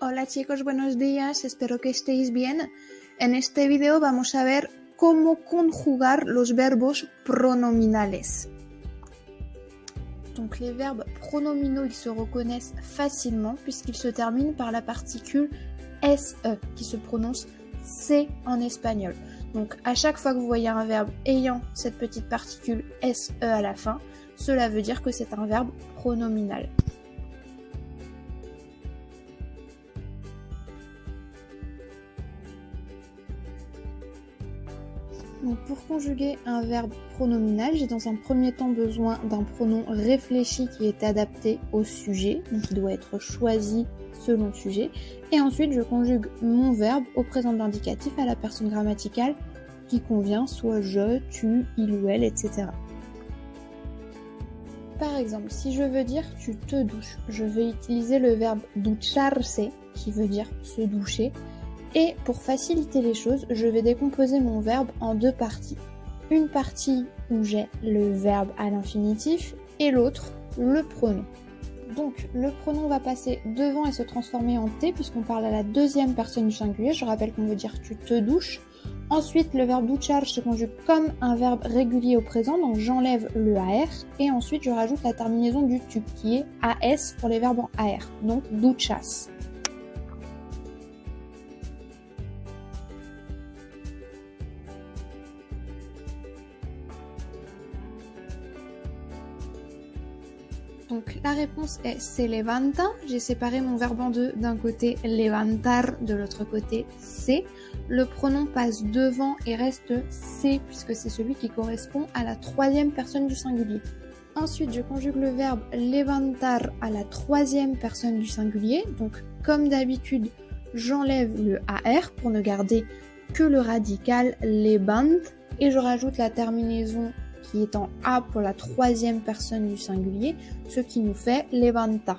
Hola chicos, buenos días, espero que estéis bien. En este video vamos a ver cómo conjugar los verbos pronominales. Donc les verbes pronominaux, ils se reconnaissent facilement puisqu'ils se terminent par la particule SE qui se prononce C en espagnol. Donc à chaque fois que vous voyez un verbe ayant cette petite particule SE à la fin, cela veut dire que c'est un verbe pronominal. Donc pour conjuguer un verbe pronominal, j'ai dans un premier temps besoin d'un pronom réfléchi qui est adapté au sujet, donc il doit être choisi selon le sujet. Et ensuite, je conjugue mon verbe au présent de l'indicatif à la personne grammaticale qui convient, soit je, tu, il ou elle, etc. Par exemple, si je veux dire tu te douches, je vais utiliser le verbe ducharse qui veut dire se doucher. Et pour faciliter les choses, je vais décomposer mon verbe en deux parties. Une partie où j'ai le verbe à l'infinitif et l'autre, le pronom. Donc le pronom va passer devant et se transformer en T puisqu'on parle à la deuxième personne du singulier. Je rappelle qu'on veut dire tu te douches. Ensuite, le verbe duchar se conjugue comme un verbe régulier au présent, donc j'enlève le AR. Et ensuite, je rajoute la terminaison du tu qui est AS pour les verbes en AR, donc duchas. Donc la réponse est se levanta. J'ai séparé mon verbe en deux, d'un côté levantar, de l'autre côté se. Le pronom passe devant et reste se puisque c'est celui qui correspond à la troisième personne du singulier. Ensuite, je conjugue le verbe levantar à la troisième personne du singulier. Donc comme d'habitude, j'enlève le AR pour ne garder que le radical levant et je rajoute la terminaison qui est en A pour la troisième personne du singulier, ce qui nous fait levanta.